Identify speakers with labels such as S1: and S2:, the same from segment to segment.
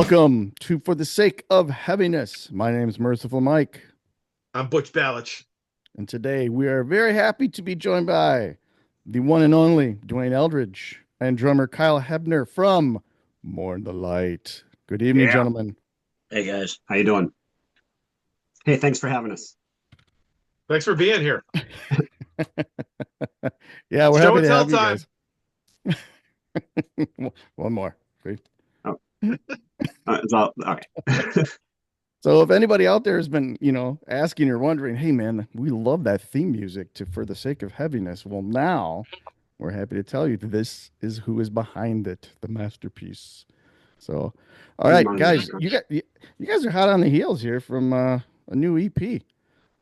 S1: Welcome to For the Sake of Heaviness. My name is Merciful Mike,
S2: I'm Butch Balich.
S1: and today we are very happy to be joined by the one and only Dwayne Eldredge and drummer Kyle Hebner from Mourn the Light. Good evening,
S3: Yeah.
S1: gentlemen.
S3: Hey guys, how you doing? Hey, thanks for having us.
S2: Thanks for being here.
S1: Yeah, we're
S2: Show
S1: happy
S2: and
S1: to
S2: tell
S1: have you
S2: time.
S1: guys. One more. Great.
S3: Oh, it's all okay.
S1: So if anybody out there has been, asking or wondering, hey man, we love that theme music to For the Sake of Heaviness. Well, now we're happy to tell you that this is who is behind it, the masterpiece. So, all right, guys, you guys are hot on the heels here from a new EP,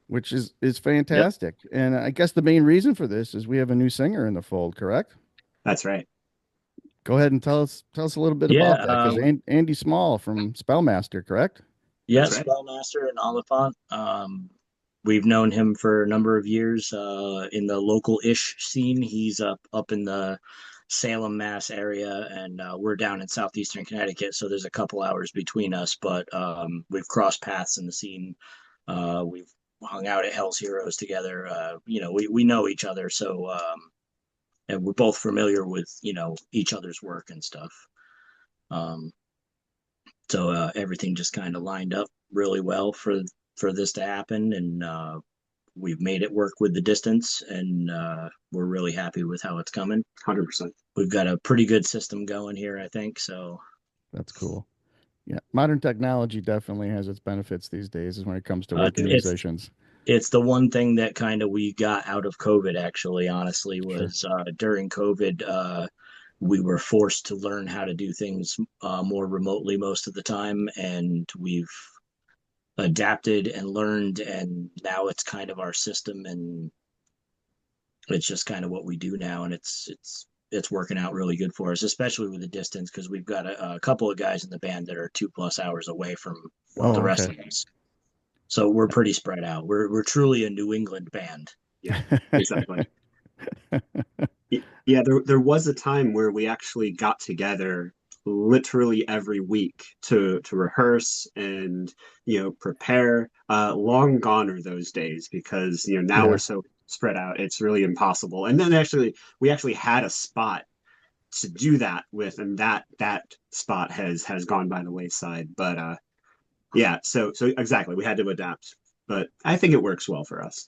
S1: which is
S3: Yep,
S1: fantastic. And I guess the main reason for this is we have a new singer in the fold, correct?
S3: that's right.
S1: Go ahead and tell us a little bit
S4: Yeah,
S1: about that, because Andy Small from Spellmaster, correct?
S4: yeah,
S3: That's right.
S4: Spellmaster and Oliphant. We've known him for a number of years in the local-ish scene. He's up in the Salem, Mass area, and we're down in southeastern Connecticut, so there's a couple hours between us. But we've crossed paths in the scene. We've hung out at Hell's Heroes together. We know each other, so and we're both familiar with each other's work and stuff. Um, So everything just kind of lined up really well for this to happen, and we've made it work with the distance, and we're really happy with how it's coming.
S3: 100%.
S4: We've got a pretty good system going here, I think. So
S1: That's cool. Yeah, modern technology definitely has its benefits these days when it comes to
S4: uh,
S1: working
S4: it's
S1: musicians.
S4: it's the one thing that kind of we got out of COVID. Actually, honestly,
S1: Sure.
S4: was during COVID. We were forced to learn how to do things more remotely most of the time, and we've adapted and learned, and now it's kind of our system, and it's just kind of what we do now, and it's working out really good for us, especially with the distance, because we've got a couple of guys in the band that are 2+ hours away from the
S1: Oh,
S4: rest
S1: okay.
S4: of us, so we're pretty spread out. We're truly a New England band.
S3: Yeah, exactly. Yeah, there was a time where we actually got together literally every week to rehearse and prepare. Long gone are those days because now we're
S1: Yeah.
S3: so spread out, it's really impossible. And then actually we actually had a spot to do that with, and that spot has gone by the wayside. But yeah, so exactly, we had to adapt, but I think it works well for us.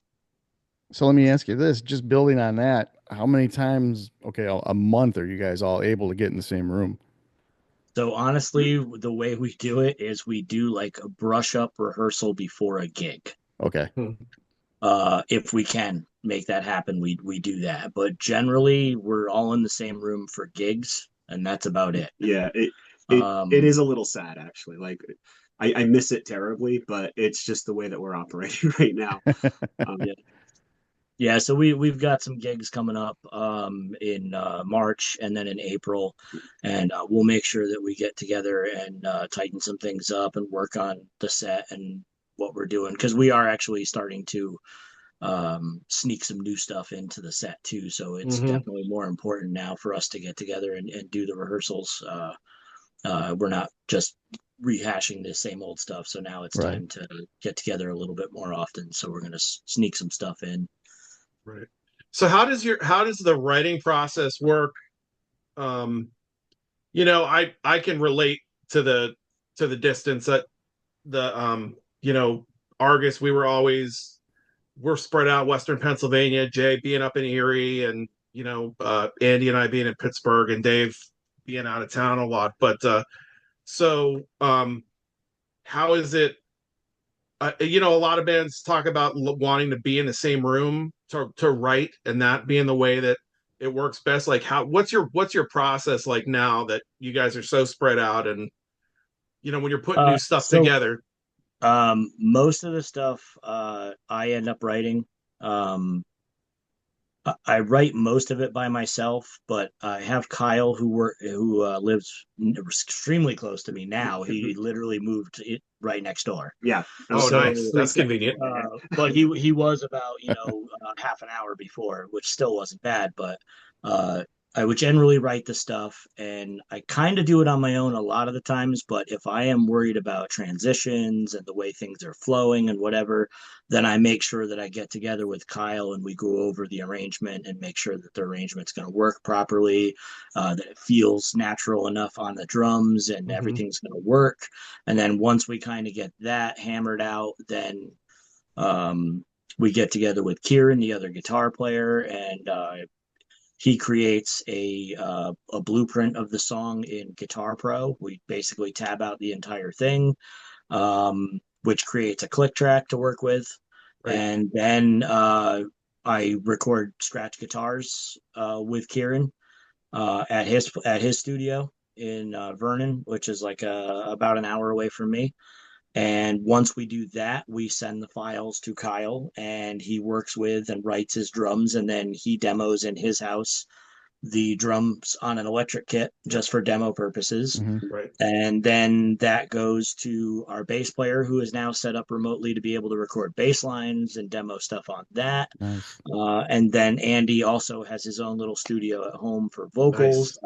S1: So let me ask you this, just building on that, how many times, okay, a month are you guys all able to get in the same room?
S4: So honestly, the way we do it is we do like a brush up rehearsal before a gig.
S1: Okay.
S4: If we can make that happen, we do that. But generally, we're all in the same room for gigs, and that's about it.
S3: Yeah, it
S4: Um,
S3: is a little sad actually. Like I miss it terribly, but it's just the way that we're operating right now.
S4: yeah, yeah. So we've got some gigs coming up in March and then in April, and we'll make sure that we get together and tighten some things up and work on the set and what we're doing, because we are actually starting to sneak some new stuff into the set too. So it's
S2: Mm-hmm.
S4: definitely more important now for us to get together and do the rehearsals. We're not just rehashing the same old stuff. So now it's
S1: Right.
S4: time to get together a little bit more often. So we're going to sneak some stuff in.
S2: Right. So how does the writing process work? Um, I can relate to the distance that the Argus, we're spread out Western Pennsylvania, Jay being up in Erie, and Andy and I being in Pittsburgh, and Dave being out of town a lot. But so how is it? A lot of bands talk about wanting to be in the same room to write, and that being the way that it works best. Like, what's your process like now that you guys are so spread out, and when you're putting
S4: Uh,
S2: new stuff
S4: so
S2: together?
S4: most of the stuff I end up writing. Um, I write most of it by myself, but I have Kyle who lives extremely close to me now. He literally moved it right next door.
S3: Yeah.
S2: Oh,
S4: So,
S2: nice. That's convenient.
S4: but he was about half an hour before, which still wasn't bad. But I would generally write the stuff, and I kind of do it on my own a lot of the times. But if I am worried about transitions and the way things are flowing and whatever, then I make sure that I get together with Kyle and we go over the arrangement and make sure that the arrangement's going to work properly, that it feels natural enough on the drums and
S1: Hmm.
S4: everything's going to work. And then once we kind of get that hammered out, then um, we get together with Kieran, the other guitar player, and he creates a blueprint of the song in Guitar Pro. We basically tab out the entire thing, which creates a click track to work with,
S2: Right.
S4: and then I record scratch guitars with Kieran at his studio in Vernon, which is like about an hour away from me. And once we do that, we send the files to Kyle, and he works with and writes his drums, and then he demos in his house the drums on an electric kit just for demo purposes.
S1: Hmm.
S2: Right.
S4: And then that goes to our bass player, who is now set up remotely to be able to record bass lines and demo stuff on that.
S1: Nice.
S4: And then Andy also has his own little studio at home for
S2: Nice.
S4: vocals.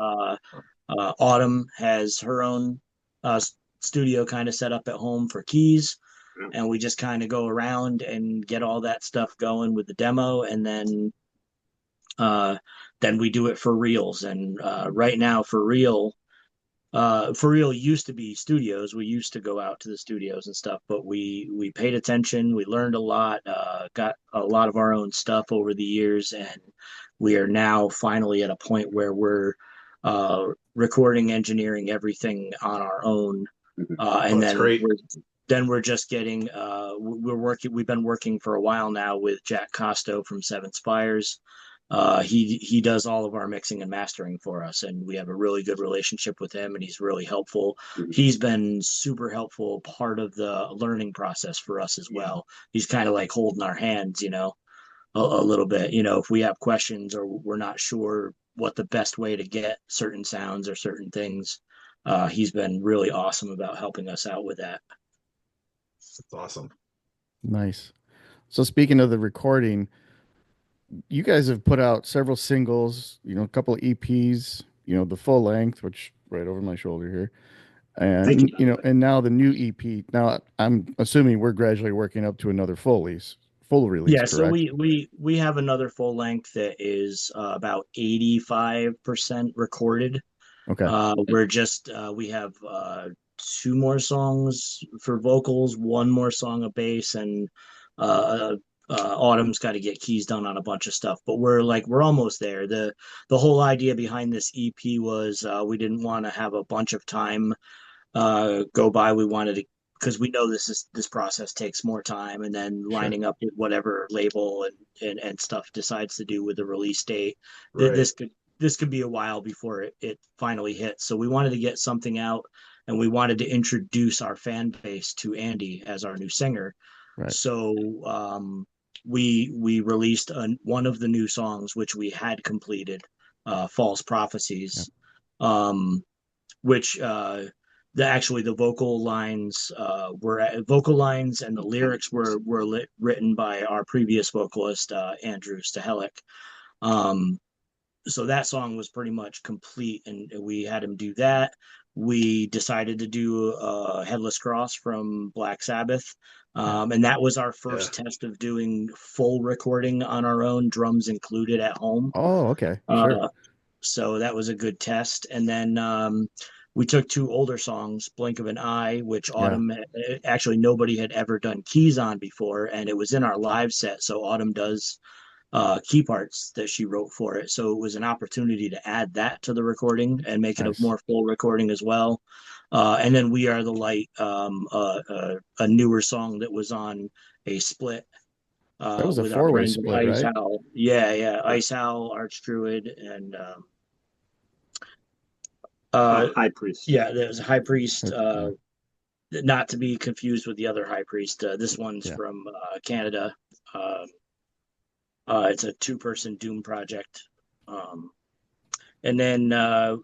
S4: Autumn has her own uh, studio kind of set up at home for keys. And we just kind of go around and get all that stuff going with the demo. And uh, then we do it for reals. And right now, for real used to be studios. We used to go out to the studios and stuff, but we paid attention. We learned a lot. Got a lot of our own stuff over the years, and we are now finally at a point where we're recording, engineering everything on our own,
S2: Oh,
S4: and
S2: that's great.
S4: then we're just getting we're working. We've been working for a while now with Jack Costo from Seven Spires. He does all of our mixing and mastering for us, and we have a really good relationship with him, and he's really helpful. He's been super helpful part of the learning process for us as well. He's kind of like holding our hands, a little bit. If we have questions or we're not sure what the best way to get certain sounds or certain things, he's been really awesome about helping us out with that.
S2: That's awesome.
S1: Nice. So speaking of the recording, you guys have put out several singles, a couple of EPs, the full length, which right over my shoulder here.
S3: Thank
S1: And
S3: you.
S1: and now the new EP. Now I'm assuming we're gradually working up to another full release,
S4: Yeah, so
S1: correct?
S4: we have another full length that is about 85% recorded.
S1: Okay.
S4: We're just we have two more songs for vocals, one more song of bass, and uh, Autumn's got to get keys done on a bunch of stuff. But we're almost there. The whole idea behind this EP was we didn't want to have a bunch of time go by. We wanted to, because we know this process takes more time, and then
S1: Sure.
S4: lining up with whatever label and stuff decides to do with the release date.
S2: Right.
S4: This could be a while before it finally hits. So we wanted to get something out, and we wanted to introduce our fan base to Andy as our new singer.
S1: Right.
S4: So we released one of the new songs, which we had completed, False
S1: Yep.
S4: Prophecies, um, which the vocal lines and the lyrics were written by our previous vocalist, Andrew Stahelic. Um, so that song was pretty much complete, and we had him do that. We decided to do Headless Cross from Black Sabbath.
S1: Yeah.
S4: And that was our
S2: Yeah.
S4: first test of doing full recording on our own, drums included at home.
S1: Oh, okay. Sure.
S4: Uh, so that was a good test. And then we took two older songs, Blink of an Eye, which
S1: Yeah.
S4: Autumn actually nobody had ever done keys on before, and it was in our live set. So Autumn does key parts that she wrote for it. So it was an opportunity to add that to the recording and make it a
S1: Nice.
S4: more full recording as well. And then We Are the Light, a newer song that was on a split
S1: That was a
S4: with our
S1: four-way
S4: friends
S1: split,
S4: Ice
S1: right?
S4: Owl. Yeah, yeah. Ice Owl, Arch Druid, and
S3: High priest.
S4: yeah, there's a High Priest,
S1: Yeah.
S4: not to be confused with the other High Priest. This one's
S1: Yeah.
S4: from Canada. Uh, it's a two-person Doom project. Um, and then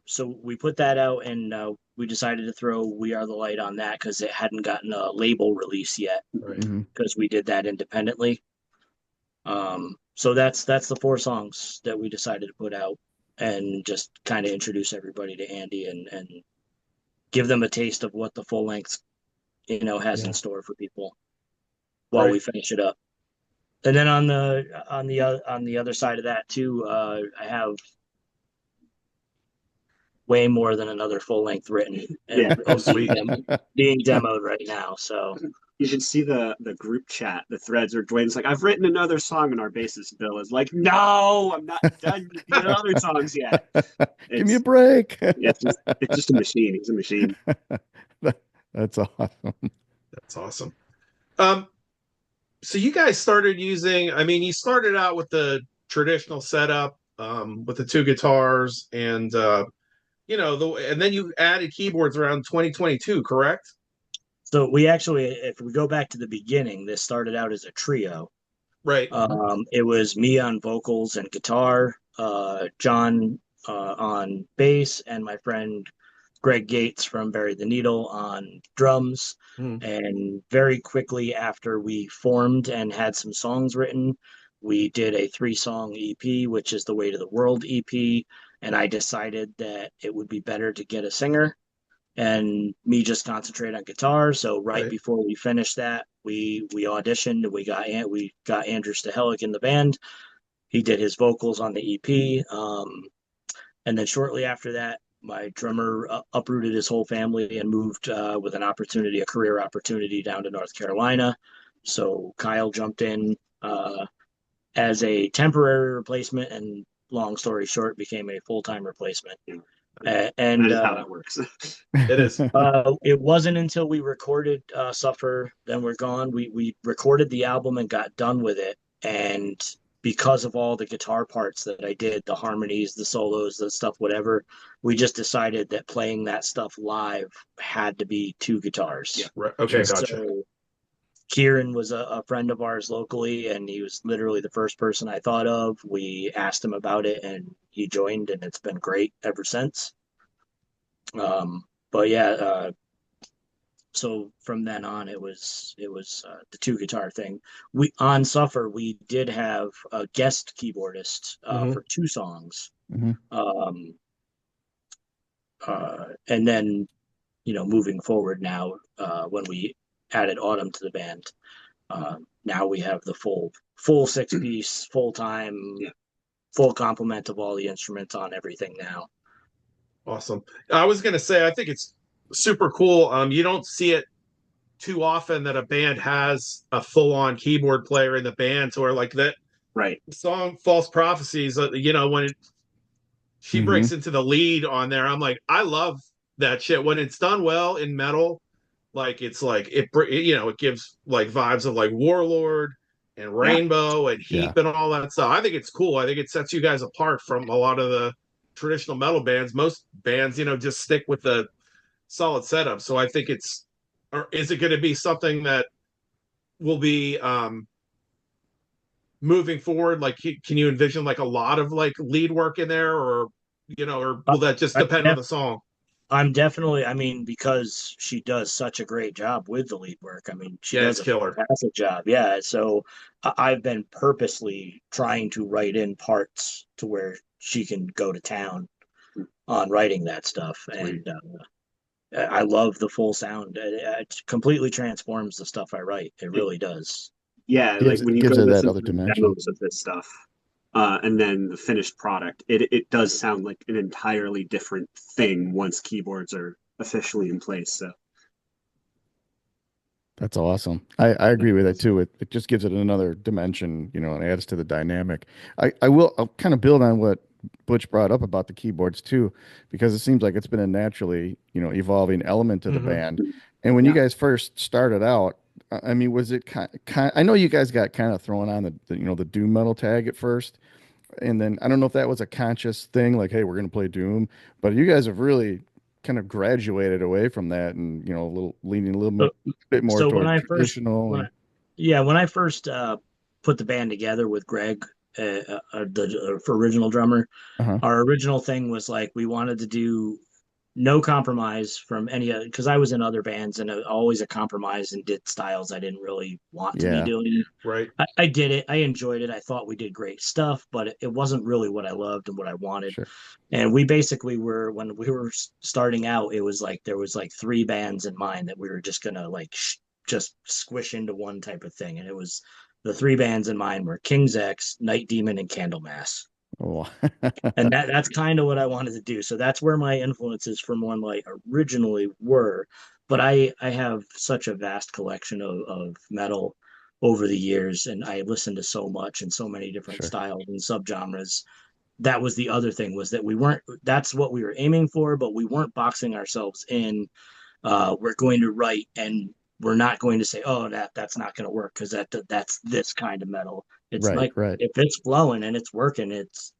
S4: so we put that out, and we decided to throw We Are the Light on that because it hadn't gotten a label release yet,
S2: Right.
S1: Hmm.
S4: because we did that independently. So that's the four songs that we decided to put out. and just kind of introduce everybody to Andy and give them a taste of what the full length, has in
S1: Yeah.
S4: store for people while
S2: Right.
S4: we finish it up. And then on the other side of that too, I have way more than another full length written
S3: Yeah.
S4: and
S2: Oh, sweet.
S4: being demoed right now. So
S3: You should see the group chat, the threads where Dwayne's like, I've written another song, and our bassist Bill is like, no, I'm not done with the other songs yet.
S1: Give me a
S3: It's
S1: break.
S3: it's just a machine. He's a machine.
S1: That's awesome.
S2: That's awesome. Um, so you guys started using, I mean, you started out with the traditional setup, with the two guitars and and then you added keyboards around 2022, correct?
S4: we actually, if we go back to the beginning, this started out as a trio.
S2: Right.
S4: It was me on vocals and guitar, John on bass, and my friend Greg Gates from Bury the Needle on drums.
S2: Hmm.
S4: And very quickly after we formed and had some songs written, we did a 3-song EP, which is the Way to the World EP. And I decided that it would be better to get a singer and me just concentrate on guitar. So right
S2: Right.
S4: before we finished that, we auditioned and we got Andrew Stahelic in the band. He did his vocals on the EP, and then shortly after that, my drummer uprooted his whole family and moved with a career opportunity down to North Carolina. So Kyle jumped in as a temporary replacement, and long story short, became a full time replacement.
S3: That
S4: And
S3: is how that works.
S2: It is.
S4: It wasn't until we recorded "Suffer, Then We're Gone." We recorded the album and got done with it, and because of all the guitar parts that I did, the harmonies, the solos, the stuff, whatever, we just decided that playing that stuff live had to be two guitars.
S2: Right. Okay,
S1: Sure.
S2: gotcha.
S4: So Kieran was a friend of ours locally, and he was literally the first person I thought of. We asked him about it, and he joined, and it's been great ever since. But yeah, so from then on it was the two guitar thing. We on Suffer we did have a guest keyboardist
S2: Hmm.
S4: for 2 songs.
S1: Mhm.
S4: And then moving forward now, when we added Autumn to the band, now we have the full 6-piece, full time,
S3: Yeah.
S4: full complement of all the instruments on everything now.
S2: Awesome. I was gonna say, I think it's super cool. You don't see it too often that a band has a full-on keyboard player in the band, or like that
S3: Right.
S2: song "False Prophecies." When she breaks
S1: Mhm.
S2: into the lead on there, I'm like, I love that shit when it's done well in metal. Like it's like it gives like vibes of like Warlord and
S3: Yeah.
S2: Rainbow and
S1: Yeah.
S2: Heap and all that stuff. I think it's cool. I think it sets you guys apart from a lot of the traditional metal bands. Most bands, just stick with the solid setup. So I think or is it going to be something that will be moving forward? Like, can you envision like a lot of like lead work in there, or
S4: Uh,
S2: will that just
S4: I,
S2: depend on the song?
S4: I'm definitely, I mean, because she does such a great job with the lead work. I mean, she
S2: Yeah,
S4: does
S2: it's
S4: a
S2: killer.
S4: fantastic job. Yeah. So I've been purposely trying to write in parts to where she can go to town on writing that stuff.
S2: Sweet.
S4: And I love the full sound. It completely transforms the stuff I write. It
S3: It,
S4: really does.
S3: yeah, like
S1: Gives
S3: when you
S1: gives
S3: go
S1: it that
S3: listen
S1: other
S3: to the
S1: dimension.
S3: demos of this stuff, and then the finished product, it does sound like an entirely different thing once keyboards are officially in place. So
S1: That's awesome. I agree with that too. It just gives it another dimension, and adds to the dynamic. I'll kind of build on what Butch brought up about the keyboards too, because it seems like it's been a naturally, evolving element to the
S2: Hmm.
S1: band. And when you
S3: yeah,
S1: guys first started out, I mean, was it kind I know you guys got kind of thrown on the doom metal tag at first, and then I don't know if that was a conscious thing, like, hey, we're gonna play doom, but you guys have really kind of graduated away from that, and a little leaning a little
S4: So,
S1: bit more
S4: so when
S1: toward
S4: I first,
S1: traditional.
S4: when I,
S1: And
S4: yeah, when I first put the band together with Greg, the original drummer,
S1: uh-huh.
S4: our original thing was like we wanted to do no compromise from any other, because I was in other bands and always a compromise and did styles I didn't really want to be
S1: Yeah,
S4: doing.
S2: Right.
S4: I did it. I enjoyed it. I thought we did great stuff, but it wasn't really what I loved and what I wanted.
S1: sure.
S4: And we basically were, when we were starting out, it was like there was like three bands in mind that we were just gonna like just squish into one type of thing. And it was, the three bands in mind were King's X, Night Demon, and Candlemass.
S1: Oh,
S4: And that's kind of what I wanted to do. So that's where my influences from One Light originally were. But I have such a vast collection of metal over the years, and I listened to so much and so many different
S1: sure.
S4: styles and subgenres. That was the other thing, was that we weren't, that's what we were aiming for, but we weren't boxing ourselves in. We're going to write, and we're not going to say, oh, that's not going to work because that's this kind of metal. It's
S1: Right,
S4: like,
S1: right.
S4: if it's flowing and it's working, it's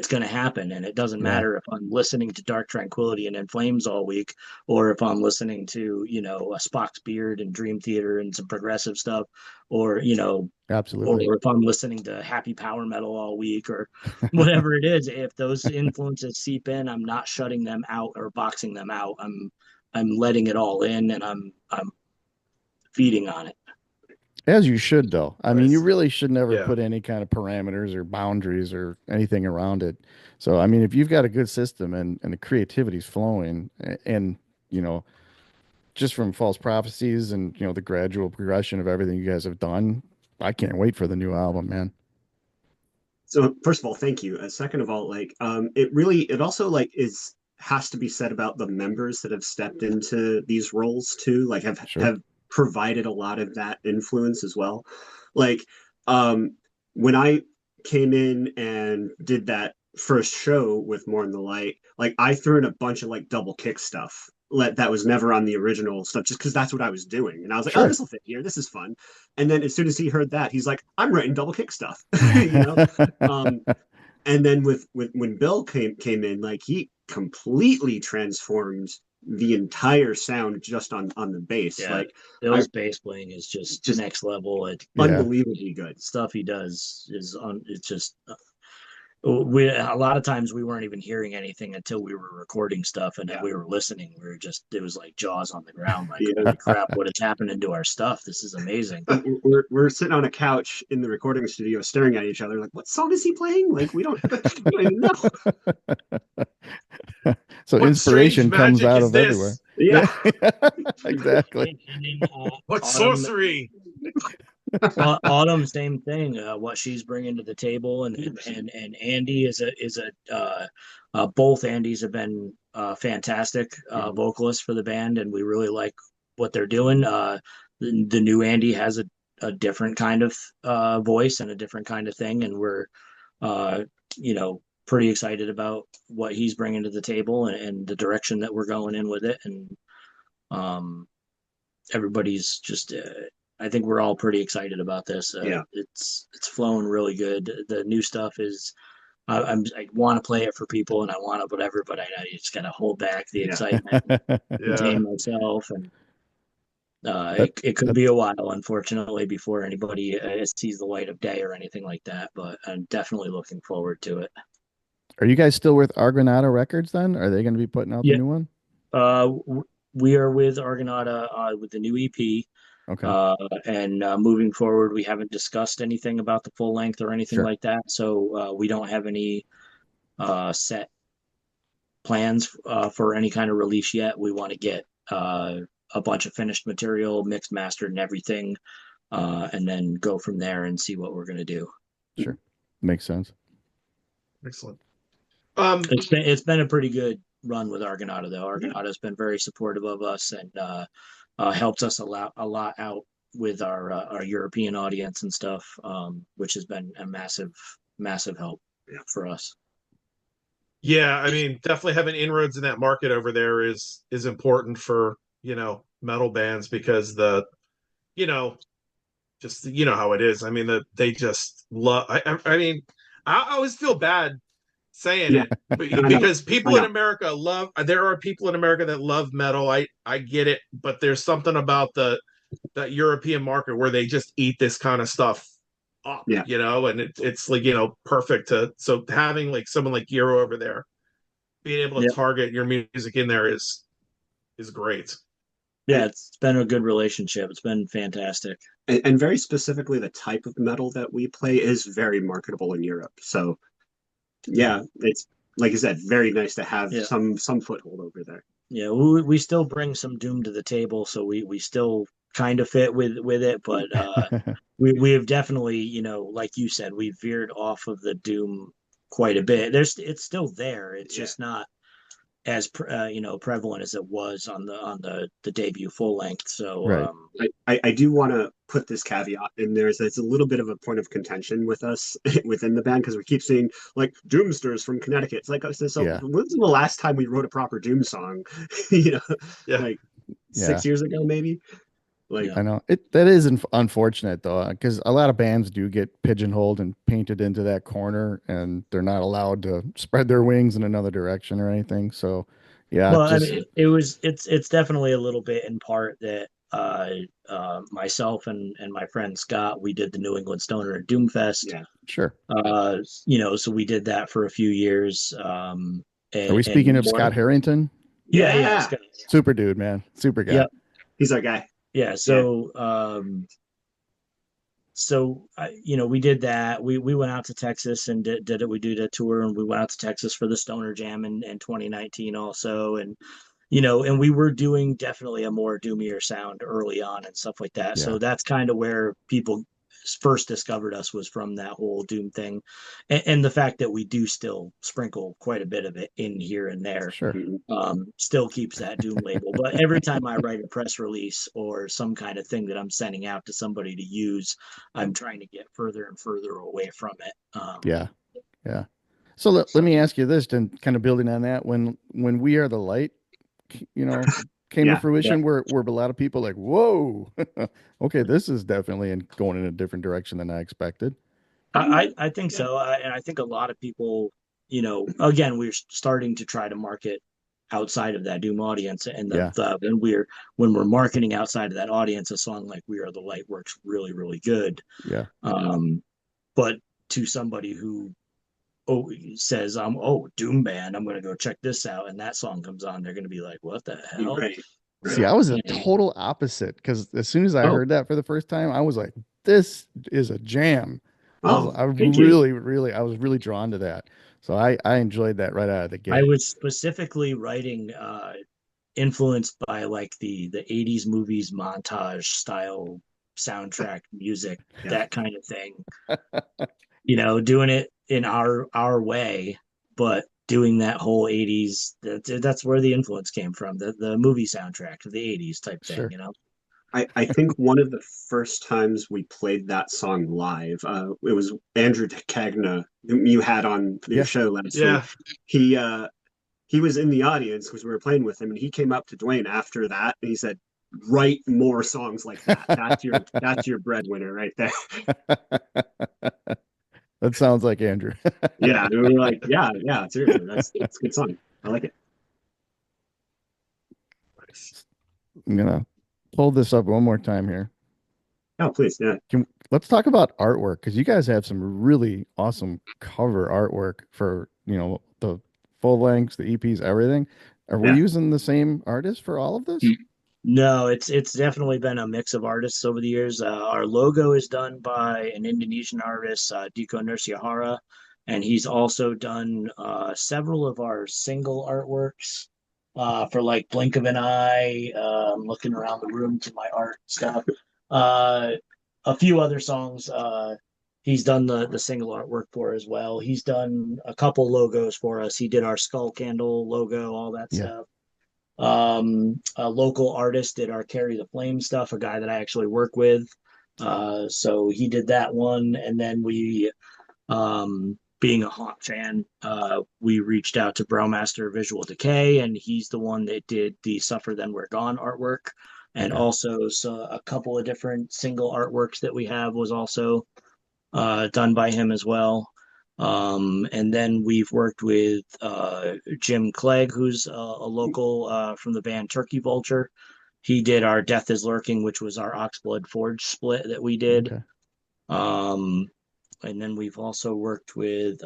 S4: going to happen. And it doesn't
S1: Yeah,
S4: matter if I'm listening to Dark Tranquillity and In Flames all week, or if I'm listening to, a Spock's Beard and Dream Theater and some progressive stuff, or, or
S1: absolutely.
S4: if I'm listening to happy power metal all week, or whatever it is. If those influences seep in, I'm not shutting them out or boxing them out. I'm letting it all in, and I'm feeding on it.
S1: As you should, though. I mean, you
S2: Nice.
S1: really should never
S2: Yeah.
S1: put any kind of parameters or boundaries or anything around it. So, I mean, if you've got a good system and the creativity's flowing and, you know, just from false prophecies and, the gradual progression of everything you guys have done, I can't wait for the new album, man.
S3: So first of all, thank you. Second of all, like it really it also like is has to be said about the members that have stepped into these roles too, like
S1: Sure.
S3: have provided a lot of that influence as well. Like um when I came in and did that first show with Mourn the Light, like I threw in a bunch of like double kick stuff that was never on the original stuff just because that's what I was doing. And I was like, oh,
S1: Sure.
S3: this will fit here. This is fun. And then as soon as he heard that, he's like, I'm writing double kick stuff, you know? Um, and then with when Bill came in, like he completely transformed the entire sound just on the bass.
S4: Yeah,
S3: Like I
S4: Bill's bass playing is just
S3: just
S4: next level. It
S1: Yeah,
S3: unbelievably good.
S4: stuff he does is on. It's just we, a lot of times we weren't even hearing anything until we were recording stuff, and then
S3: Yeah.
S4: we were listening. We were just, it was like jaws on the ground. Like,
S3: Yeah.
S4: holy crap, what is happening to our stuff? This is amazing.
S3: We're sitting on a couch in the recording studio staring at each other like what song is he playing? Like we don't even know.
S1: so
S2: What strange
S1: inspiration comes
S2: magic
S1: out
S2: is
S1: of everywhere.
S2: this?
S3: Yeah.
S1: Yeah, exactly.
S4: And then
S2: What
S4: Autumn,
S2: sorcery?
S4: Autumn, same thing. What she's bringing to the table, and Andy both Andys have been fantastic vocalists for the band, and we really like what they're doing. The new Andy has a different kind of voice and a different kind of thing, and we're uh, pretty excited about what he's bringing to the table, and the direction that we're going in with it, and um, everybody's just I think we're all pretty excited about this.
S3: Yeah.
S4: It's flowing really good. The new stuff is I want to play it for people and I want to whatever, but I just got to hold back the
S3: Yeah.
S4: excitement,
S2: Yeah.
S4: contain myself, and
S1: That
S4: it could
S1: that
S4: be a while, unfortunately, before anybody sees the light of day or anything like that. But I'm definitely looking forward to it.
S1: Are you guys still with Argonauta Records then? Are they going to be putting out the
S4: Yeah,
S1: new one?
S4: we are with Argonauta with the new EP.
S1: Okay,
S4: Uh, and moving forward, we haven't discussed anything about the full length or anything
S1: sure.
S4: like that. So we don't have any set plans for any kind of release yet. We want to get a bunch of finished material, mixed, mastered, and everything, and then go from there and see what we're going to do.
S1: Sure. Makes sense.
S2: Excellent.
S4: It's been a pretty good run with Argonauta though. Argonauta has been very supportive of us and helps us a lot out with our European audience and stuff, which has been a massive help for us.
S2: Yeah, I mean, definitely having inroads in that market over there is important for, metal bands because you know, just how it is. I mean, they just love I mean, I always feel bad saying
S3: Yeah.
S2: it
S3: I know.
S2: because
S3: I
S2: people in
S3: know.
S2: America love there are people in America that love metal. I get it, but there's something about that European market where they just eat this kind of stuff up,
S3: Yeah.
S2: and it's like, perfect to so having like someone like Euro over there being able to
S4: Yeah.
S2: target your music in there is great.
S4: Yeah,
S3: And,
S4: it's been a good relationship. It's been fantastic.
S3: and very specifically, the type of metal that we play is very marketable in Europe. So yeah, it's like I said, very nice to have
S4: Yeah.
S3: some foothold over there.
S4: Yeah, we still bring some doom to the table, so we still kind of fit with it, but we have definitely, like you said, we veered off of the doom quite a bit. It's still there. It's
S3: Yeah.
S4: just not as prevalent as it was on the debut full length. So
S1: Right.
S3: I do want to put this caveat in there. So it's a little bit of a point of contention with us within the band because we keep seeing like Doomsters from Connecticut. It's like, so
S1: Yeah.
S3: when was the last time we wrote a proper Doom song? you know,
S2: Yeah.
S3: like
S1: Yeah.
S3: 6 years ago, maybe. Like,
S4: yeah.
S1: I know it. That is unfortunate though, because a lot of bands do get pigeonholed and painted into that corner, and they're not allowed to spread their wings in another direction or anything. So, yeah,
S4: Well, I
S1: just
S4: mean, it's definitely a little bit in part that myself and my friend Scott, we did the New England Stoner and Doomfest.
S3: yeah,
S1: sure.
S4: So we did that for a few years.
S1: Are we speaking
S4: And
S1: of
S4: more,
S1: Scott Harrington?
S4: yeah,
S3: yeah,
S4: Scott,
S1: Super dude, man. Super guy.
S4: yep,
S3: he's our guy.
S4: yeah.
S3: Yeah,
S4: We did that. We went out to Texas and did it. We did a tour, and we went out to Texas for the Stoner Jam in 2019 also, and we were doing definitely a more doomier sound early on and stuff like that.
S1: Yeah,
S4: So that's kind of where people first discovered us, was from that whole doom thing, and the fact that we do still sprinkle quite a bit of it in here and there.
S1: sure.
S3: mhm.
S4: Still keeps that doom label. But every time I write a press release or some kind of thing that I'm sending out to somebody to use, I'm trying to get further and further away from it.
S1: Yeah, yeah. So let
S4: So
S1: me ask you this, and kind of building on that, when We Are the Light, you know, came to
S3: Yeah,
S4: yeah,
S1: fruition, were a lot of people like, "Whoa, okay, this is definitely going in a different direction than I expected."
S4: I think
S3: yeah,
S4: so. And I think a lot of people, again, we're starting to try to market outside of that Doom audience, and
S1: Yeah,
S4: when we're marketing outside of that audience, a song like "We Are the Light" works really, really good.
S1: yeah,
S4: But to somebody who says, Doom band, I'm going to go check this out," and that song comes on, they're going to be like, "What the hell?"
S3: right,
S1: See,
S3: right.
S1: I was a
S4: You know?
S1: total opposite because as soon as I
S4: Oh,
S1: heard that for the first time, I was like, "This is a jam."
S3: Oh,
S1: I
S3: thank you.
S1: really, really, I was really drawn to that. So I enjoyed that right out of the
S4: I
S1: gate.
S4: was specifically writing influenced by like the 80s movies montage style soundtrack music,
S3: Yeah.
S4: that kind of thing. Doing it in our way, but doing that whole 80s, that's where the influence came from, the movie soundtrack of the 80s type
S1: Sure.
S4: thing.
S3: I think one of the first times we played that song live, it was Andrew Cagna, whom you had on your
S1: Yeah.
S3: show last week.
S2: Yeah.
S3: He uh, he was in the audience because we were playing with him, and he came up to Dwayne after that, and he said, "Write more songs like that. That's your breadwinner right there."
S1: That sounds like Andrew.
S3: Yeah, and we were like, "Yeah, yeah, seriously, that's a good song. I like it."
S1: I'm gonna pull this up one more time here.
S3: Oh, please, yeah,
S1: Let's talk about artwork because you guys have some really awesome cover artwork for, the full lengths, the EPs, everything. Are we
S3: yeah.
S1: using the same artist for all of this?
S4: No, it's definitely been a mix of artists over the years. Our logo is done by an Indonesian artist, Diko Nursihara, and he's also done several of our single artworks for like Blink of an Eye. I'm looking around the room to my art stuff. Uh, a few other songs. He's done the single artwork for as well. He's done a couple logos for us. He did our skull candle logo, all that
S1: Yeah.
S4: stuff. A local artist did our Carry the Flame stuff, a guy that I actually work with. So he did that one. And then being a Haunt fan, we reached out to Brewmaster Visual Decay, and he's the one that did the Suffer Then We're Gone artwork. And
S1: Okay.
S4: also, so a couple of different single artworks that we have was also done by him as well. And then we've worked with Jim Clegg, who's a local from the band Turkey Vulture. He did our Death is Lurking, which was our Oxblood Forge split that we did.
S1: Okay.
S4: Um, and then we've also worked with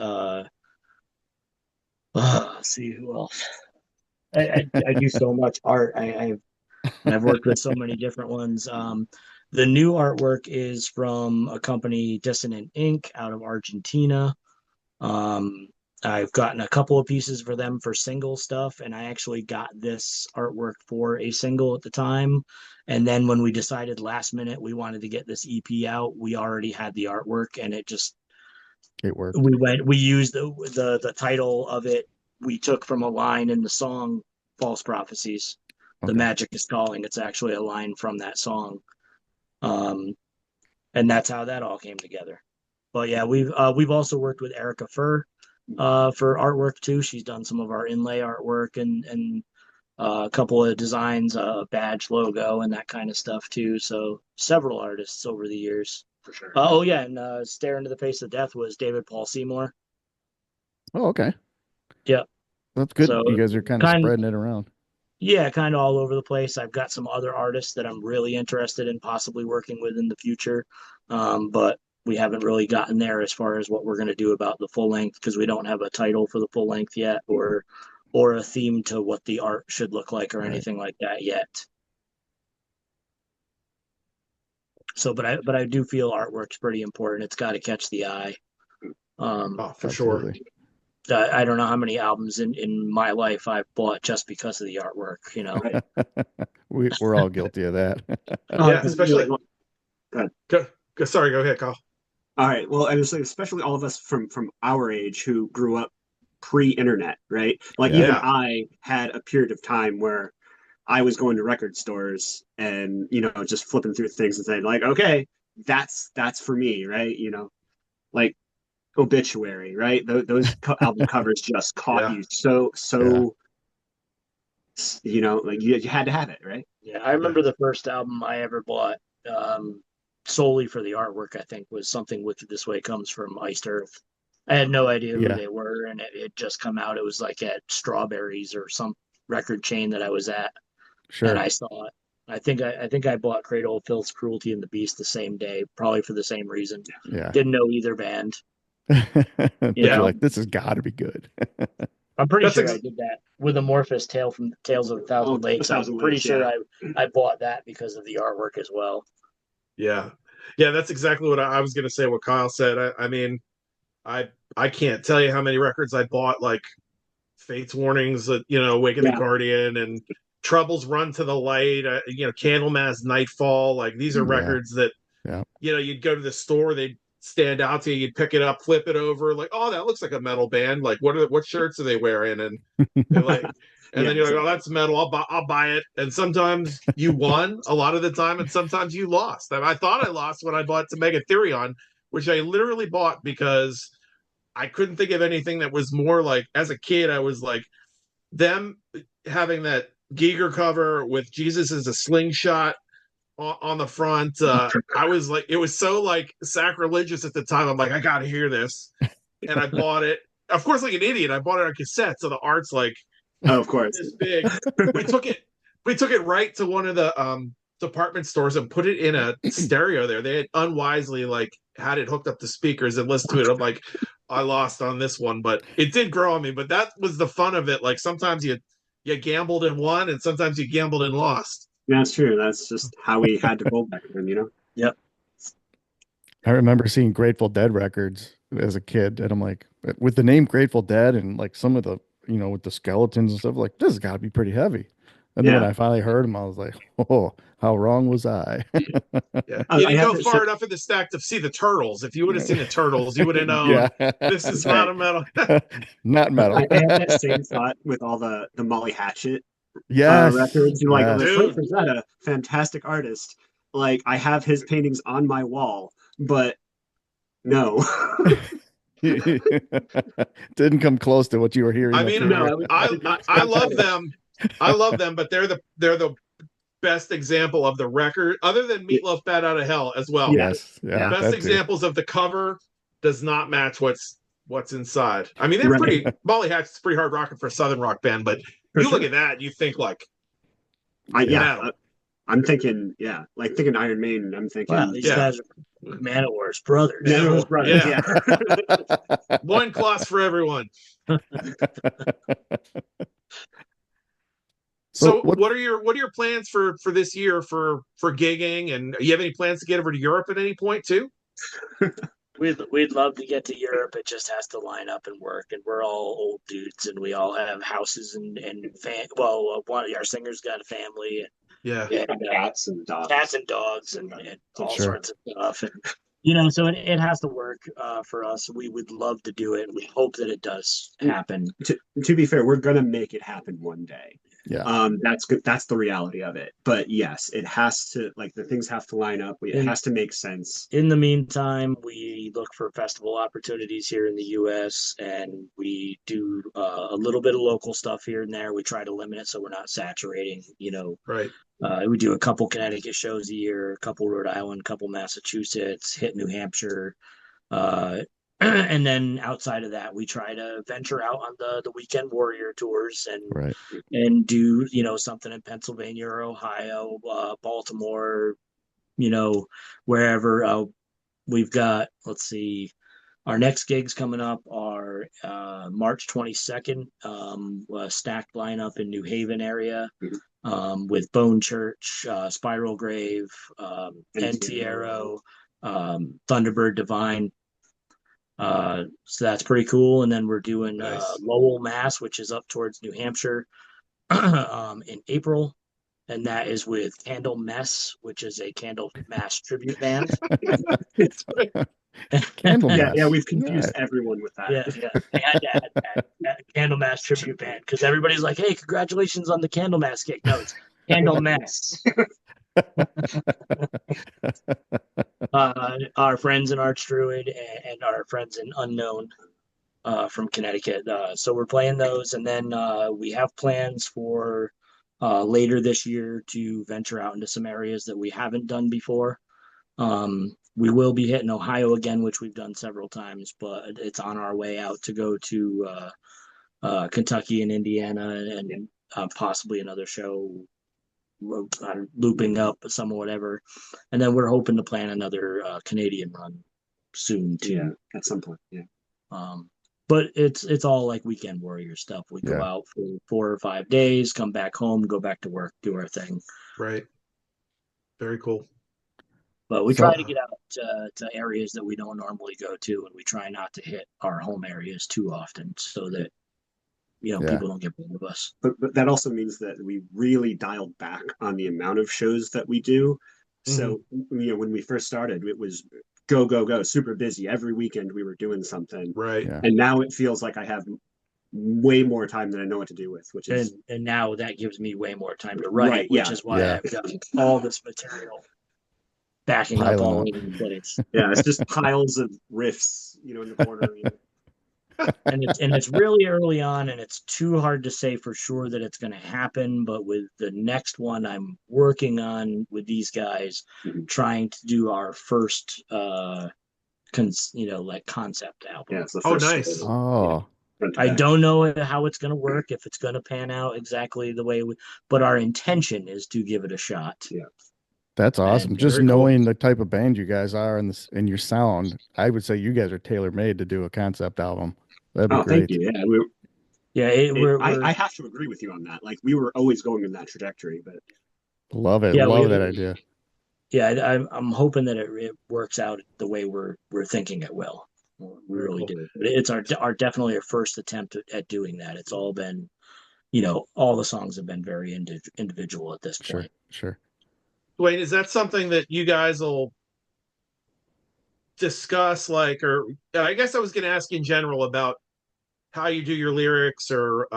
S4: See who else. I do so much art. I've worked with so many different ones. The new artwork is from a company, Dissonant Ink, out of Argentina. Um, I've gotten a couple of pieces for them for single stuff, and I actually got this artwork for a single at the time. And then when we decided last minute we wanted to get this EP out, we already had the artwork, and
S1: It worked.
S4: we used the title of it. We took from a line in the song "False Prophecies." The
S1: Okay.
S4: magic is calling. It's actually a line from that song, um, and that's how that all came together. But yeah, we've also worked with Erica Furr for artwork too. She's done some of our inlay artwork and a couple of designs, badge logo and that kind of stuff too. So several artists over the years.
S3: For sure.
S4: Oh yeah, and Stare into the Face of Death was David Paul Seymour.
S1: Oh, okay.
S4: Yeah.
S1: That's good.
S4: So
S1: You guys are kind of
S4: kind
S1: spreading it around.
S4: yeah, kind of all over the place. I've got some other artists that I'm really interested in possibly working with in the future, but we haven't really gotten there as far as what we're going to do about the full length because we don't have a title for the full length yet, or a theme to what the art should look like or
S1: Right.
S4: anything like that yet. So, but I do feel artwork's pretty important. It's got to catch the eye.
S2: Oh, for sure.
S1: Absolutely.
S4: I don't know how many albums in my life I've bought just because of the artwork. You know,
S3: Right.
S1: We're all guilty of that.
S2: Yeah, especially.
S3: Go ahead.
S2: Sorry, go ahead, Kyle.
S3: All right. Well, I was like, especially all of us from our age who grew up pre-internet, right? Like
S1: Yeah.
S3: even
S2: Yeah.
S3: I had a period of time where I was going to record stores and just flipping through things and saying like, okay, that's for me, right? Like Obituary, right? Those album covers just caught
S2: Yeah.
S3: you so
S1: Yeah.
S3: like you had to have it, right?
S4: yeah, I remember the first album I ever bought, um, solely for the artwork. I think was something with This Way Comes from Iced Earth. I had no idea who
S1: Yeah.
S4: they were, and it just come out. It was like at Strawberries or some record chain that I was at, and
S1: Sure.
S4: I saw it. I think I bought Cradle of Filth's Cruelty and the Beast the same day, probably for the same reason.
S1: Yeah.
S4: Didn't know either band.
S1: But
S4: You
S1: you're
S4: know,
S1: like, this has got to be good.
S4: I'm pretty
S2: That's
S4: sure I did that with Amorphous Tale from Tales of a Thousand Lakes. I'm
S3: Thousand
S4: pretty
S3: Lakes,
S4: sure
S3: yeah.
S4: I bought that because of the artwork as well.
S2: Yeah. Yeah, that's exactly what I was going to say. What Kyle said. I mean, I can't tell you how many records I bought, like Fate's Warnings, Awaken the
S3: Yeah.
S2: Guardian, and Trouble's Run to the Light, Candlemass Nightfall. Like these are
S1: Yeah.
S2: records that,
S1: Yeah.
S2: You'd go to the store, they'd stand out to you, you'd pick it up, flip it over, like, oh, that looks like a metal band. Like, what shirts are they wearing? And they're like, and
S3: Yeah,
S2: then you're like, oh, that's metal. I'll buy it. And sometimes you won a lot of the time, and sometimes you lost. And I thought I lost when I bought To Megatherion, which I literally bought because I couldn't think of anything that was more like, as a kid, I was like, them having that Giger cover with Jesus as a slingshot on the front. I was like, it was so like sacrilegious at the time. I'm like, I gotta hear this, and I bought it. Of course, like an idiot, I bought it on cassette, so the art's like
S3: Oh, of course.
S2: this big. We took it right to one of the department stores and put it in a stereo there. They had unwisely like had it hooked up to speakers and listened to it. I'm like, I lost on this one, but it did grow on me. But that was the fun of it. Like sometimes you gambled and won, and sometimes you gambled and lost.
S3: That's true. That's just how we had to roll back then.
S4: Yep.
S1: I remember seeing Grateful Dead records as a kid, and I'm like, with the name Grateful Dead and like some of the, with the skeletons and stuff, like this has got to be pretty heavy. And then when
S3: Yeah.
S1: I finally heard them, I was like, oh, how wrong was I?
S2: Yeah,
S3: I
S2: you didn't
S3: have
S2: go
S3: to
S2: far
S3: say-
S2: enough in the stack to see the turtles. If you would have seen the turtles, you would have known
S1: Yeah.
S2: this is
S3: That's right.
S2: not a metal.
S1: Not metal.
S3: I have that same thought with all the Molly Hatchet
S1: Yes.
S3: records. You're like,
S1: Yes.
S2: Dude.
S3: is that a fantastic artist? Like, I have his paintings on my wall, but no.
S1: Didn't come close to what you were hearing.
S2: I
S1: up
S2: mean,
S1: there.
S2: I love them. I love them, but they're the best example of the record, other than Meatloaf Bat Out of Hell as well.
S1: Yes. Yeah.
S2: Best
S1: that too.
S2: examples of the cover does not match what's inside. I mean, they're
S3: Right.
S2: pretty. Molly Hatchet's pretty hard rocking for a southern rock band, but
S3: For
S2: you look
S3: sure.
S2: at that, you think like
S3: Yeah,
S2: metal.
S3: I'm thinking, like thinking Iron Maiden. I'm thinking,
S4: Wow, these
S2: Yeah.
S4: guys Manowar's brothers.
S3: Manowar's brothers.
S2: Yeah.
S3: Yeah.
S2: Loincloths for everyone.
S1: So
S2: So what are your plans for this year for gigging, and you have any plans to get over to Europe at any point too?
S4: We'd love to get to Europe. It just has to line up and work. And we're all old dudes, and we all have houses one our singer's got a family,
S2: Yeah.
S4: and
S3: Cats and dogs.
S4: cats and dogs, and all
S1: Sure.
S4: sorts of stuff. And so it has to work for us. We would love to do it. We hope that it does happen.
S3: To be fair, we're gonna make it happen one day.
S1: Yeah.
S3: That's good. That's the reality of it. But yes, it has to, like, the things have to line up. It has to make sense.
S4: In the meantime, we look for festival opportunities here in the U.S. and we do a little bit of local stuff here and there. We try to limit it so we're not saturating.
S2: Right.
S4: We do a couple Connecticut shows a year, a couple Rhode Island, a couple Massachusetts, hit New Hampshire. And then outside of that, we try to venture out on the weekend warrior tours
S1: Right.
S4: and do something in Pennsylvania or Ohio, Baltimore, wherever. We've got, let's see, our next gigs coming up are March 22nd, a stacked lineup in New Haven area with Bone Church, Spiral Grave, Entiero, Thunderbird Divine. So that's pretty cool. And then we're doing
S2: Nice.
S4: Lowell, Mass, which is up towards New Hampshire, in April. And that is with Candle Mess, which is a Candle Mass tribute band.
S1: Candlemass.
S3: Yeah, we've confused
S1: Yeah.
S3: everyone with that.
S4: Yeah. I had to add that Candle Mass tribute band because everybody's like, "Hey, congratulations on the Candle Mass gig." No, it's Candle Mess. Our friends in Arch Druid and our friends in Unknown from Connecticut. So we're playing those, and then we have plans for later this year to venture out into some areas that we haven't done before. We will be hitting Ohio again, which we've done several times, but it's on our way out to go to Kentucky and Indiana and possibly another show looping up some or whatever. And then we're hoping to plan another Canadian run soon too.
S3: Yeah, at some point. Yeah.
S4: But it's all like weekend warrior stuff. We go out for 4 or 5 days, come back home, go back to work, do our thing.
S2: Right. Very cool.
S4: But we try to get out to areas that we don't normally go to, and we try not to hit our home areas too often so that people don't get bored of us.
S3: But that also means that we really dialed back on the amount of shows that we do. So when we first started, it was go, go, go, super busy. Every weekend we were doing something.
S2: Right.
S1: Yeah.
S3: And now it feels like I have way more time than I know what to do with, which is
S4: and now that gives me way more time to write, which is why I've got all this material backing up all over the place.
S3: Yeah, it's just piles of riffs, in the corner.
S4: And it's really early on, and it's too hard to say for sure that it's going to happen. But with the next one, I'm working on with these guys, trying to do our first, concept album.
S3: Yeah, it's the first.
S2: Nice.
S1: Oh,
S4: I don't know how it's going to work, if it's going to pan out exactly the way but our intention is to give it a shot.
S3: Yeah.
S1: That's awesome.
S4: And
S1: Just
S2: very
S1: knowing
S2: cool.
S1: the type of band you guys are and your sound, I would say you guys are tailor-made to do a concept album. That'd be great.
S3: Thank you.
S4: Yeah,
S3: I have to agree with you on that. Like, we were always going in that trajectory, but
S1: Love it. Love that idea.
S4: Yeah, I'm hoping that it works out the way we're thinking it will. We really do. But it's our definitely our first attempt at doing that. It's all been, all the songs have been very individual at this point.
S1: Sure.
S2: Dwayne, is that something that you guys will discuss, or I guess I was going to ask in general about how you do your lyrics or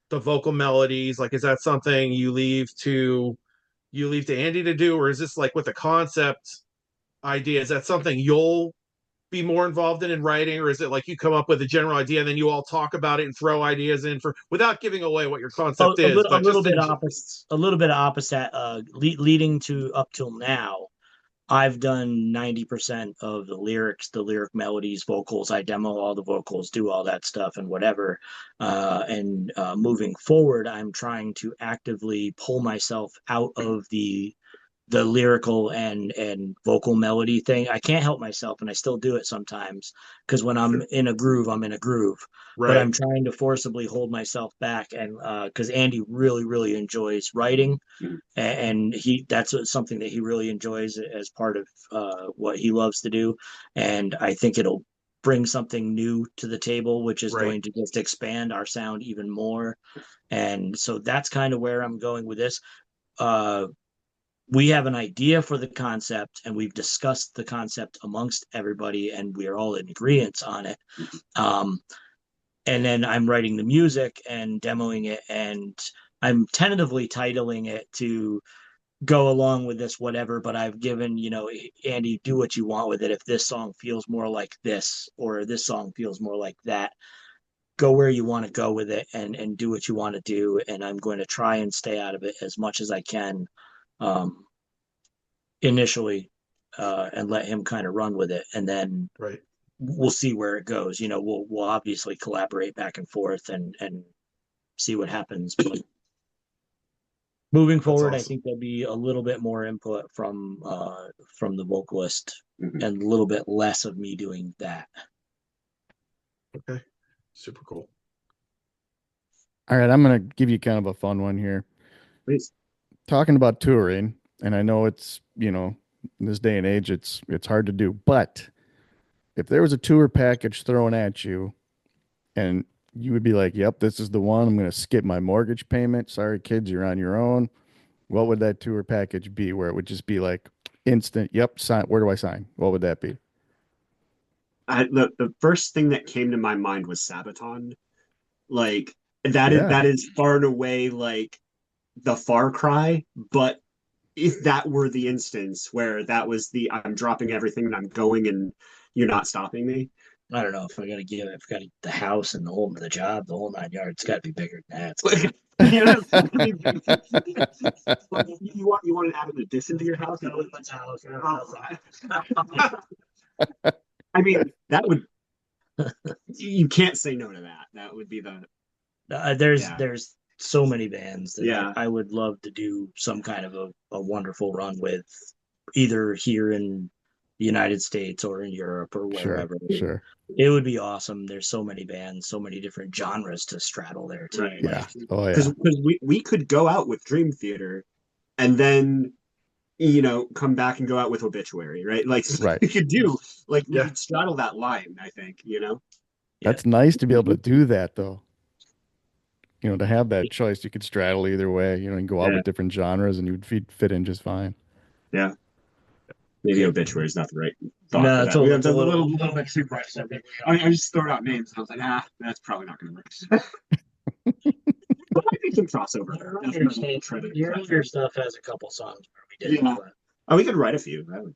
S2: the vocal melodies? Like, is that something you leave to Andy to do, or is this like with the concept idea? Is that something you'll be more involved in writing, or is it like you come up with a general idea and then you all talk about it and throw ideas in for without giving away what your concept is?
S4: A little bit opposite. Leading to up till now, I've done 90% of the lyrics, the lyric melodies, vocals. I demo all the vocals, do all that stuff and whatever. And moving forward, I'm trying to actively pull myself out of the the lyrical and vocal melody thing. I can't help myself, and I still do it sometimes because when I'm in a groove, I'm in a groove. But
S2: Right.
S4: I'm trying to forcibly hold myself back, and because Andy really enjoys writing,
S3: Mhm.
S4: and he that's something that he really enjoys as part of what he loves to do, and I think it'll bring something new to the table, which is
S2: Right.
S4: going to just expand our sound even more. And so that's kind of where I'm going with this. Uh, we have an idea for the concept, and we've discussed the concept amongst everybody, and we are all in agreement on it. Um, and then I'm writing the music and demoing it, and I'm tentatively titling it to go along with this whatever, but I've given, Andy, do what you want with it. If this song feels more like this, or this song feels more like that, go where you want to go with it, and do what you want to do. And I'm going to try and stay out of it as much as I can, um, initially, and let him kind of run with it, and then
S2: Right.
S4: we'll see where it goes. We'll obviously collaborate back and forth, and see what happens. But moving
S2: That's
S4: forward, I
S2: awesome.
S4: think there'll be a little bit more input from the vocalist,
S3: Mhm.
S4: and a little bit less of me doing that.
S2: Okay. Super cool.
S1: All right, I'm gonna give you kind of a fun one here.
S3: Please.
S1: Talking about touring, and I know it's, in this day and age, it's hard to do, but if there was a tour package thrown at you and you would be like, "Yep, this is the one. I'm going to skip my mortgage payment. Sorry, kids, you're on your own." What would that tour package be? Where it would just be like instant, "Yep, sign. Where do I sign?" What would that be?
S3: The first thing that came to my mind was Sabaton. Like
S1: Yeah,
S3: that is far and away like the far cry, but if that were the instance where that was the I'm dropping everything and I'm going and you're not stopping me.
S4: I don't know if I got to give it. If I got the house and the job, the whole 9 yards. It's got to be bigger than that.
S3: Like, you know, I mean, you want to add an addition to your house? No, it's a house. I mean, that would you can't say no to that. That would be the
S4: There's
S3: yeah
S4: there's so many bands that
S3: yeah
S4: I would love to do some kind of a wonderful run with, either here in the United States or in Europe or
S1: sure,
S4: wherever.
S1: sure.
S4: It would be awesome. There's so many bands, so many different genres to straddle there too.
S3: right
S1: Yeah.
S4: Like,
S1: Oh yeah.
S3: because we could go out with Dream Theater and then come back and go out with Obituary, right? Like
S1: Right.
S3: we could do like we
S2: Yeah.
S3: could straddle that line, I think, you know?
S4: yeah,
S1: That's nice to be able to do that though. To have that choice, you could straddle either way, and go out
S3: Yeah,
S1: with different genres and you would fit in just fine.
S3: yeah. Maybe
S4: okay.
S3: Obituary is not the right thought for
S4: No, it's
S3: that.
S4: a,
S3: We have
S4: it's a
S3: a
S4: little,
S3: little bit too much. I just throwing out names and I was like, that's probably not gonna work. But I think some crossover there. Definitely try to
S4: your earlier stuff has a couple songs where we did,
S3: yeah.
S4: but
S3: Oh, we could write a few. That would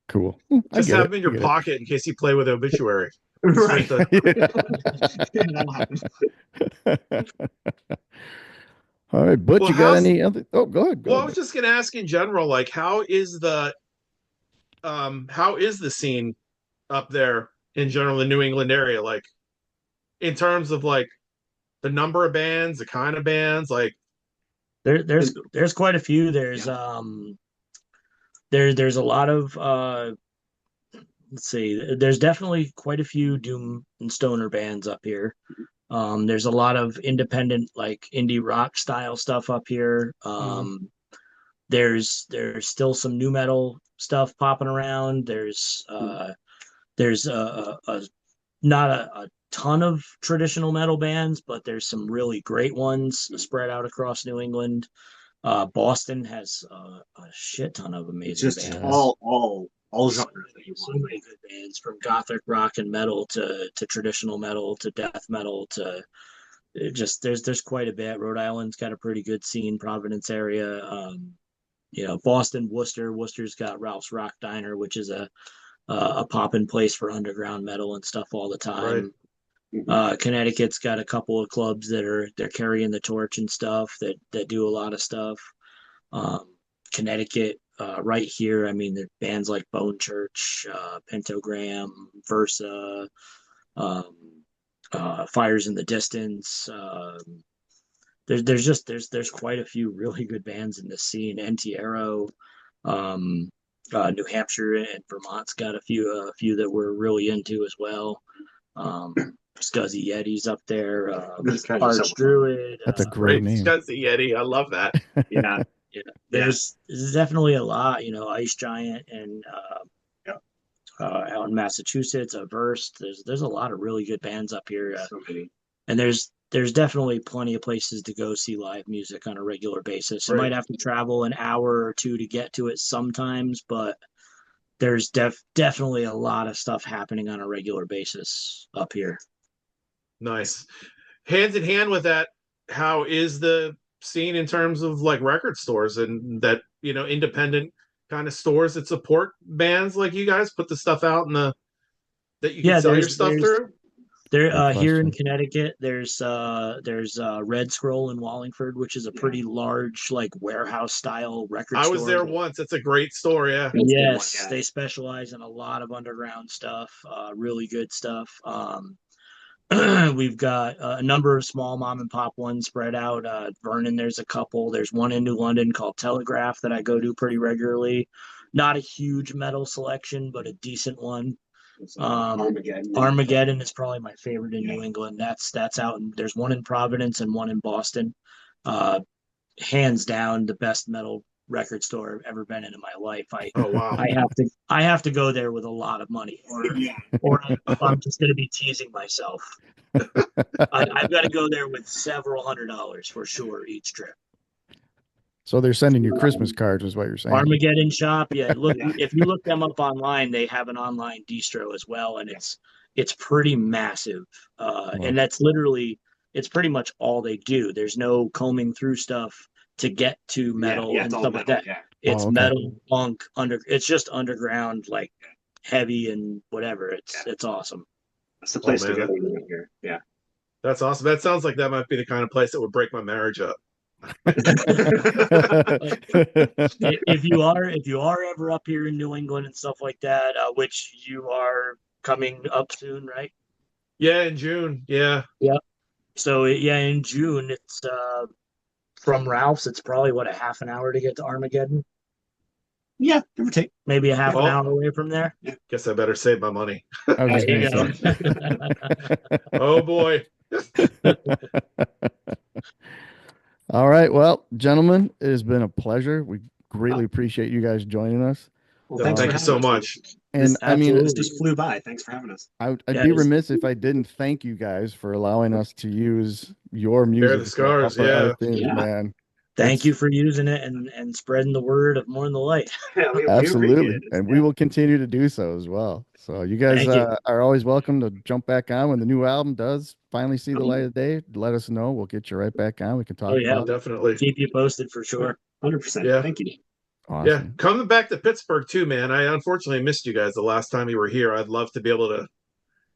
S1: Cool. I
S2: Just
S1: get
S2: have
S1: it.
S2: them in
S1: I
S2: your
S1: get it.
S2: pocket in case you play with Obituary. Just like
S3: right.
S2: the
S3: That'll happen.
S1: All right, Butch,
S2: well,
S1: you got
S2: how's
S1: any other? Oh, go ahead. Go
S2: well, I
S1: ahead,
S2: was
S1: Butch.
S2: just gonna ask in general, like how is the scene up there in general, the New England area, like in terms of like the number of bands, the kind of bands, like
S4: there,
S3: And,
S4: there's quite a few.
S3: yeah.
S4: There's a lot of let's see, there's definitely quite a few doom and stoner bands up here. There's a lot of independent, like indie rock style stuff up here.
S3: Mhm.
S4: There's still some new metal stuff popping around. There's not a ton of traditional metal bands, but there's some really great ones spread out across New England. Boston has a shit ton of amazing
S3: Just
S1: Yeah.
S4: bands.
S3: all genres that you
S4: So
S3: want.
S4: many good bands, from gothic rock and metal to traditional metal to death metal to just there's quite a bit. Rhode Island's got a pretty good scene. Providence area, Boston, Worcester's got Ralph's Rock Diner, which is a poppin' place for underground metal and stuff all the
S2: right,
S4: time.
S3: Mhm.
S4: Connecticut's got a couple of clubs they're carrying the torch and stuff that do a lot of stuff. Connecticut, right here, I mean, there are bands like Bone Church, Pentagram, Versa, um, Fires in the Distance, there's quite a few really good bands in this scene. Anti-Aero, New Hampshire and Vermont's got a few that we're really into as well. Scuzzy Yeti's up there.
S3: Those guys are
S4: Arch
S3: so
S4: Druid.
S1: That's a great
S2: Great
S1: name.
S2: Scuzzy Yeti. I love that.
S3: yeah.
S4: Yeah, there's definitely a lot. Ice Giant and
S3: Yeah.
S4: out in Massachusetts, Averse. There's a lot of really good bands up here,
S3: So many.
S4: and there's definitely plenty of places to go see live music on a regular basis. You
S2: Right.
S4: might have to travel an hour or two to get to it sometimes, but there's definitely a lot of stuff happening on a regular basis up here.
S2: Nice. Hands in hand with that, how is the scene in terms of like record stores and that, independent kind of stores that support bands like you guys, put the stuff out in the that you can
S4: Yeah,
S2: sell your stuff through?
S4: There,
S1: Good
S4: here in
S1: question.
S4: Connecticut, there's Red Scroll in Wallingford, which is a pretty large, like warehouse style record
S2: I was
S4: store.
S2: there once. It's a great store. Yeah.
S3: That's a good one,
S4: Yes,
S3: yeah.
S4: they specialize in a lot of underground stuff, really good stuff. We've got a number of small mom and pop ones spread out. Vernon, there's a couple. There's one in New London called Telegraph that I go to pretty regularly. Not a huge metal selection, but a decent one. Armageddon is probably my favorite in New England. That's out. There's one in Providence and one in Boston. Hands down, the best metal record store I've ever been in my life.
S2: Oh wow.
S4: I have to go there with a lot of money, or I'm just going to be teasing myself. I've got to go there with several $100s for sure each trip.
S1: So they're sending you Christmas cards, is what you're saying.
S4: Armageddon Shop, yeah. Look, if you look them up online, they have an online distro as well, and it's pretty massive. And that's literally it's pretty much all they do. There's no combing through stuff to get to metal and stuff like that.
S3: Yeah.
S4: It's
S1: Oh, okay.
S4: metal, punk, it's just underground, like heavy and whatever. It's awesome.
S3: That's the place
S2: man,
S3: to go here. Yeah.
S2: That's awesome. That sounds like that might be the kind of place that would break my marriage up.
S4: If you are ever up here in New England and stuff like that, which you are coming up soon, right?
S2: Yeah, in June. Yeah.
S4: So in June, it's from Ralph's. It's probably a half an hour to get to Armageddon.
S3: Yeah, give or take.
S4: Maybe a half an hour away from there.
S2: Guess I better save my money.
S1: I was
S4: There you
S1: just
S4: go.
S1: gonna say.
S2: Oh boy.
S1: All right. Well, gentlemen, it has been a pleasure. We greatly appreciate you guys joining us.
S3: Well, thanks
S2: Thank
S3: for
S2: you so
S3: having us.
S2: much.
S1: And I mean,
S3: This just flew by. Thanks for having us.
S1: I'd
S4: Yeah,
S1: be
S4: it was-
S1: remiss if I didn't thank you guys for allowing us to use your
S2: Bear
S1: music
S2: the
S1: to
S2: scars.
S1: help our
S2: Yeah.
S1: themes,
S3: Yeah.
S1: man.
S4: Thank you for using it and spreading the word of Mourn the Light.
S3: Yeah, we
S1: Absolutely.
S3: appreciate it.
S1: And we will continue to do so as well. So you guys
S4: Thank you.
S1: are always welcome to jump back on when the new album does finally see the light of day. Let us know. We'll get you right back on. We can talk
S4: Oh, yeah.
S1: about it.
S2: Definitely.
S4: Keep you posted for sure.
S3: 100%.
S2: Yeah.
S3: Thank you.
S1: Awesome.
S2: Yeah. Coming back to Pittsburgh too, man. I unfortunately missed you guys the last time you were here. I'd love to be able to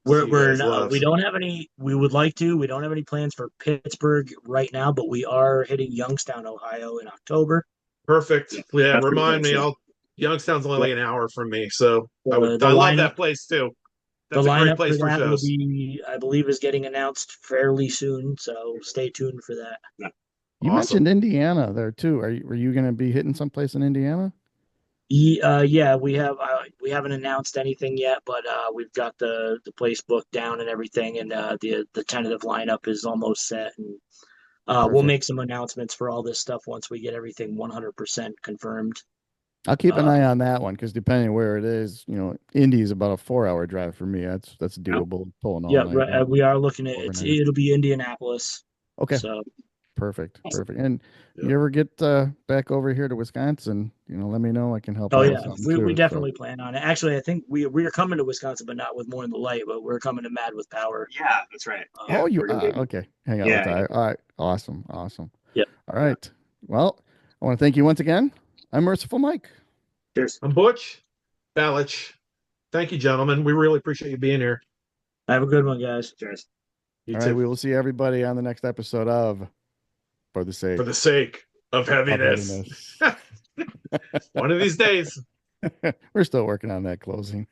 S4: We don't have any. We would like to. We don't have any plans for Pittsburgh right now, but we are hitting Youngstown, Ohio, in October.
S2: Perfect. Yeah,
S3: That's
S2: remind
S3: pretty
S2: me.
S3: close,
S2: Youngstown's only like an hour from me, so I love
S4: lineup-
S2: that place too. That's
S4: the
S2: a great
S4: lineup
S2: place
S4: for
S2: for
S4: that will
S2: shows.
S4: be, I believe, is getting announced fairly soon. So stay tuned for that.
S1: You
S2: Awesome.
S1: mentioned Indiana there too. Were you going to be hitting someplace in Indiana?
S4: Yeah, we haven't announced anything yet, but we've got the place booked down and everything, and the tentative lineup is almost set, and we'll
S1: Perfect.
S4: make some announcements for all this stuff once we get everything 100% confirmed.
S1: I'll keep an eye on that one because depending where it is, Indy is about a 4-hour drive for me. That's doable. Pulling all
S4: Yeah,
S1: night
S4: right,
S1: out.
S4: we are looking at
S1: Overnight.
S4: it'll be Indianapolis.
S1: Okay.
S4: So
S1: Perfect.
S3: Awesome.
S1: Perfect. And
S2: Yeah.
S1: you ever get back over here to Wisconsin, let me know. I can help
S4: oh
S1: out
S4: yeah,
S1: with something
S4: we
S1: too,
S4: definitely plan on it. Actually, I think we are coming to Wisconsin, but not with Mourn the Light, but we're coming to Mad with Power.
S3: Yeah, that's right.
S1: Oh, you
S3: we're gonna be-
S1: okay. Hang out
S3: Yeah,
S1: with that. All right. Awesome.
S4: Yep.
S1: All right. Well, I want to thank you once again. I'm Merciful Mike.
S3: Cheers.
S2: I'm Butch Balich. Thank you, gentlemen. We really appreciate you being here.
S4: Have a good one, guys.
S3: Cheers.
S2: You
S1: All
S2: too.
S1: right. We will see everybody on the next episode of For the Sake
S2: For the sake of
S1: of
S2: heaviness.
S1: Heaviness.
S2: One of these days.
S1: We're still working on that closing.